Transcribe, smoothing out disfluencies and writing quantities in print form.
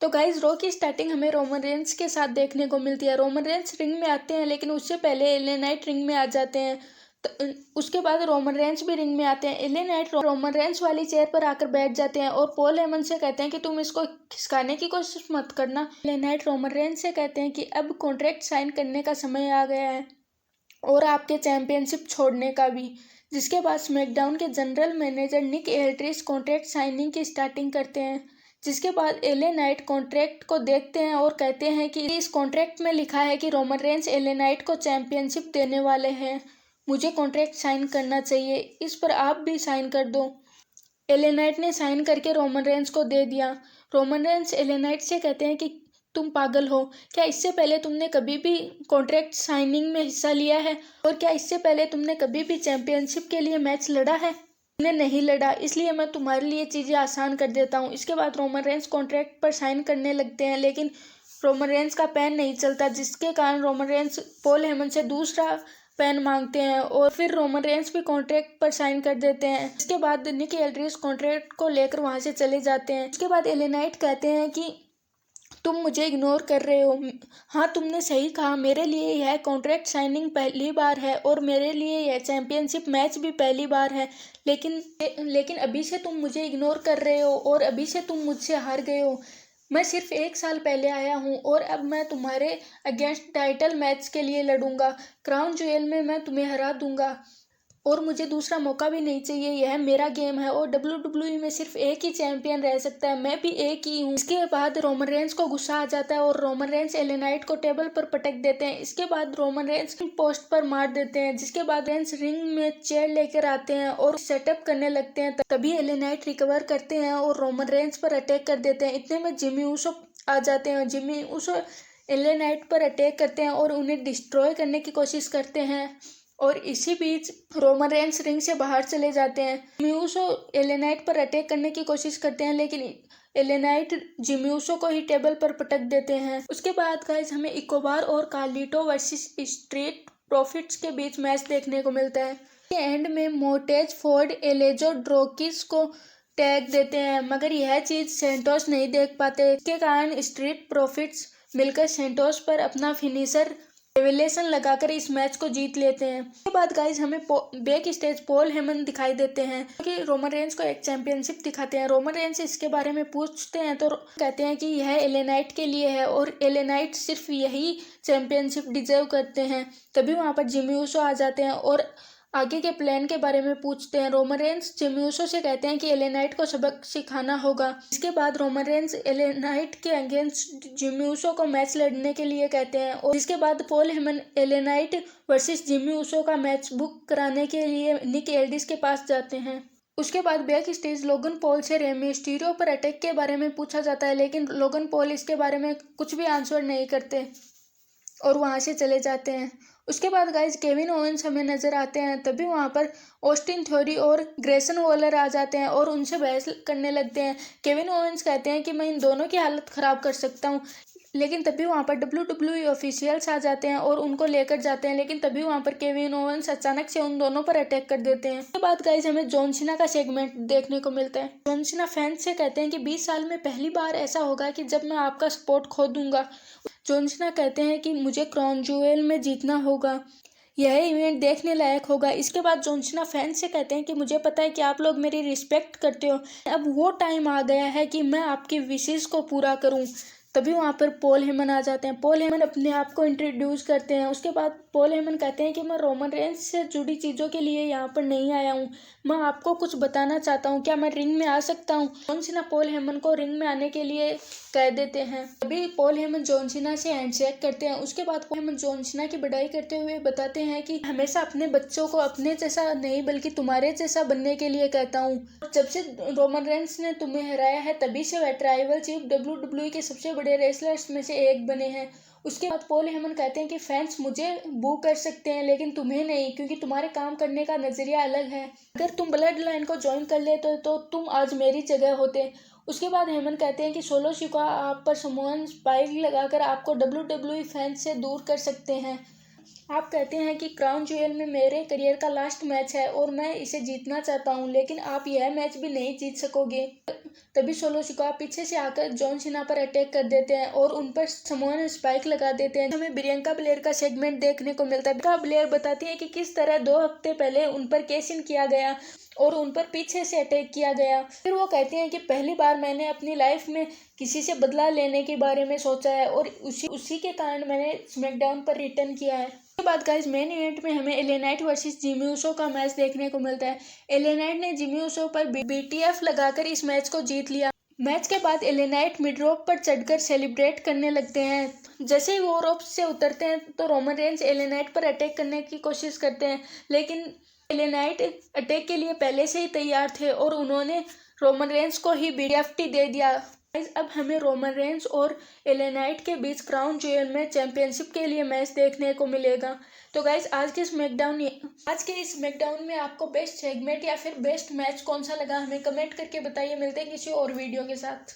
तो गाइज रो की स्टार्टिंग हमें रोमन रेंस के साथ देखने को मिलती है। रोमन रेंस रिंग में आते हैं, लेकिन उससे पहले एले नाइट रिंग में आ जाते हैं। तो उसके बाद रोमन रेंस भी रिंग में आते हैं। एले नाइट रोमन रेंस वाली चेयर पर आकर बैठ जाते हैं और पॉल हेमन से कहते हैं कि तुम इसको खिसकाने की कोशिश मत करना। एले नाइट रोमन रेंस से कहते हैं कि अब कॉन्ट्रैक्ट साइन करने का समय आ गया है और आपके चैंपियनशिप छोड़ने का भी। जिसके बाद स्मैकडाउन के जनरल मैनेजर निक एल्ड्रिच कॉन्ट्रैक्ट साइनिंग की स्टार्टिंग करते हैं। जिसके बाद एले नाइट कॉन्ट्रैक्ट को देखते हैं और कहते हैं कि इस कॉन्ट्रैक्ट में लिखा है कि रोमन रेंस एले नाइट को चैंपियनशिप देने वाले हैं, मुझे कॉन्ट्रैक्ट साइन करना चाहिए, इस पर आप भी साइन कर दो। एले नाइट ने साइन करके रोमन रेंस को दे दिया। रोमन रेंस एले नाइट से कहते हैं कि तुम पागल हो, क्या इससे पहले तुमने कभी भी कॉन्ट्रैक्ट साइनिंग में हिस्सा लिया है? और क्या इससे पहले तुमने कभी भी चैंपियनशिप के लिए मैच लड़ा है? तुमने नहीं लड़ा, इसलिए मैं तुम्हारे लिए चीज़ें आसान कर देता हूँ। इसके बाद रोमन रेंस कॉन्ट्रैक्ट पर साइन करने लगते हैं, लेकिन रोमन रेंस का पेन नहीं चलता, जिसके कारण रोमन रेंस पॉल हेमन से दूसरा पेन मांगते हैं और फिर रोमन रेंस भी कॉन्ट्रैक्ट पर साइन कर देते हैं। इसके बाद निक एल्ड्रिच कॉन्ट्रैक्ट को लेकर वहां से चले जाते हैं। इसके बाद एले नाइट कहते हैं कि तुम मुझे इग्नोर कर रहे हो। हाँ, तुमने सही कहा, मेरे लिए यह कॉन्ट्रैक्ट साइनिंग पहली बार है और मेरे लिए यह चैंपियनशिप मैच भी पहली बार है, लेकिन अभी से तुम मुझे इग्नोर कर रहे हो और अभी से तुम मुझसे हार गए हो। मैं सिर्फ 1 साल पहले आया हूँ और अब मैं तुम्हारे अगेंस्ट टाइटल मैच के लिए लड़ूंगा। क्राउन ज्वेल में मैं तुम्हें हरा दूंगा और मुझे दूसरा मौका भी नहीं चाहिए। यह मेरा गेम है और WWE में सिर्फ एक ही चैंपियन रह सकता है, मैं भी एक ही हूँ। इसके बाद रोमन रेंस को गुस्सा आ जाता है और रोमन रेंस एले नाइट को टेबल पर पटक देते हैं। इसके बाद रोमन रेंस पोस्ट पर मार देते हैं। जिसके बाद रेंस रिंग में चेयर लेकर आते हैं और सेटअप करने लगते हैं। तभी एले नाइट रिकवर करते हैं और रोमन रेंस पर अटैक कर देते हैं। इतने में जिमी ऊसो आ जाते हैं। जिमी ऊसो एले नाइट पर अटैक करते हैं और उन्हें डिस्ट्रॉय करने की कोशिश करते हैं और इसी बीच रोमन रेंस रिंग से बाहर चले जाते हैं। जिमी ऊसो एले नाइट पर अटैक करने की कोशिश करते हैं, लेकिन एले नाइट जिमी ऊसो को ही टेबल पर पटक देते हैं। उसके बाद गाइस हमें इकोबार और कार्लिटो वर्सेस स्ट्रीट प्रॉफिट्स के बीच मैच देखने को मिलता है। एंड में मोर्टेज फोर्ड एलेजो ड्रोकिस को टैग देते हैं, मगर यह चीज सेंटोस नहीं देख पाते। इसके कारण स्ट्रीट प्रॉफिट्स मिलकर सेंटोस पर अपना फिनिशर रेवलेशन लगाकर इस मैच को जीत लेते हैं। उसके बाद गाइज हमें बैक स्टेज पॉल हेमन दिखाई देते हैं कि रोमन रेंस को एक चैंपियनशिप दिखाते हैं। रोमन रेंस इसके बारे में पूछते हैं तो कहते हैं कि यह एले नाइट के लिए है और एले नाइट सिर्फ यही चैंपियनशिप डिजर्व करते हैं। तभी वहां पर जिमी ऊसो आ जाते हैं और आगे के प्लान के बारे में पूछते हैं। रोमन रेंस जिमी ऊसो से कहते हैं कि एले नाइट को सबक सिखाना होगा। इसके बाद रोमन रेंस एले नाइट के अगेंस्ट जिमी ऊसो को मैच लड़ने के लिए कहते हैं और इसके बाद Paul Heyman LA Knight versus Jimmy Uso का मैच बुक कराने के लिए निक एल्ड्रिच के पास जाते हैं। उसके बाद बैक स्टेज लोगन पॉल से रे मिस्टीरियो पर अटैक के बारे में पूछा जाता है, लेकिन लोगन पॉल इसके बारे में कुछ भी आंसर नहीं करते और वहां से चले जाते हैं। उसके बाद गाइज केविन ओवेंस हमें नजर आते हैं। तभी वहां पर ऑस्टिन थ्योरी और ग्रेसन वॉलर आ जाते हैं और उनसे बहस करने लगते हैं। केविन ओवेंस कहते हैं कि मैं इन दोनों की हालत खराब कर सकता हूँ, लेकिन तभी वहां पर WWE ऑफिशियल्स आ जाते हैं और उनको लेकर जाते हैं, लेकिन तभी वहां पर केविन ओवेंस अचानक से उन दोनों पर अटैक कर देते हैं। उसके बाद गाइज हमें जॉन सीना का सेगमेंट देखने को मिलता है। जॉन सीना फैंस से कहते हैं कि 20 साल में पहली बार ऐसा होगा कि जब मैं आपका सपोर्ट खो दूंगा। जॉन सीना कहते हैं कि मुझे क्राउन ज्वेल में जीतना होगा, यह इवेंट देखने लायक होगा। इसके बाद जॉन सीना फैंस से कहते हैं कि मुझे पता है कि आप लोग मेरी रिस्पेक्ट करते हो, अब वो टाइम आ गया है कि मैं आपकी विशेष को पूरा करूं। तभी वहां पर पॉल हेमन आ जाते हैं। पॉल हेमन अपने आप को इंट्रोड्यूस करते हैं। उसके बाद पॉल हेमन कहते हैं कि मैं रोमन रेंस से जुड़ी चीज़ों के लिए यहाँ पर नहीं आया हूँ, मैं आपको कुछ बताना चाहता हूँ, क्या मैं रिंग में आ सकता हूँ? जॉन सीना पॉल हेमन को रिंग में आने के लिए कह देते हैं। तभी पॉल हेमन जॉन सीना से हैंडशेक करते हैं। उसके बाद पॉल हेमन जॉन सीना की बड़ाई करते हुए बताते हैं कि हमेशा अपने बच्चों को अपने जैसा नहीं बल्कि तुम्हारे जैसा बनने के लिए कहता हूँ। जब से रोमन रेंस ने तुम्हें हराया है तभी से वह ट्राइबल चीफ WWE के सबसे बड़े रेसलर्स में से एक बने हैं। उसके बाद पॉल हेमन कहते हैं कि फैंस मुझे बू कर सकते हैं लेकिन तुम्हें नहीं, क्योंकि तुम्हारे काम करने का नजरिया अलग है। अगर तुम ब्लड लाइन को ज्वाइन कर लेते तो तुम आज मेरी जगह होते। उसके बाद हेमन कहते हैं कि सोलो शिका आप पर समोअन स्पाइक लगाकर आपको WWE फैंस से दूर कर सकते हैं। आप कहते हैं कि क्राउन ज्वेल में मेरे करियर का लास्ट मैच है और मैं इसे जीतना चाहता हूं, लेकिन आप यह मैच भी नहीं जीत सकोगे। तभी सोलो सिकोआ पीछे से आकर जॉन सीना पर अटैक कर देते हैं और उन पर समोन स्पाइक लगा देते हैं। हमें बियांका ब्लेयर का सेगमेंट देखने को मिलता है। बियांका ब्लेयर बताती है कि किस तरह 2 हफ्ते पहले उन पर केस इन किया गया और उन पर पीछे से अटैक किया गया। फिर वो कहती हैं कि पहली बार मैंने अपनी लाइफ में किसी से बदला लेने के बारे में सोचा है और उसी के कारण मैंने स्मैकडाउन पर रिटर्न किया है। उसके बाद गाइस मेन इवेंट में हमें LA Knight versus Jimmy Uso का मैच देखने को मिलता है। एले नाइट ने जिमी ऊसो पर बीटीएफ लगाकर इस मैच को जीत लिया। मैच के बाद एले नाइट मिड रोप पर चढ़कर सेलिब्रेट करने लगते हैं। जैसे ही वो रोप से उतरते हैं तो रोमन रेंज एले नाइट पर अटैक करने की कोशिश करते हैं, लेकिन एले नाइट अटैक के लिए पहले से ही तैयार थे और उन्होंने रोमन रेंज को ही बीटीएफ दे दिया। अब हमें रोमन रेंज और एले नाइट के बीच क्राउन ज्वेल में चैंपियनशिप के लिए मैच देखने को मिलेगा। तो गाइज आज के इस स्मैकडाउन में आपको बेस्ट सेगमेंट या फिर बेस्ट मैच कौन सा लगा, हमें कमेंट करके बताइए। मिलते हैं किसी और वीडियो के साथ।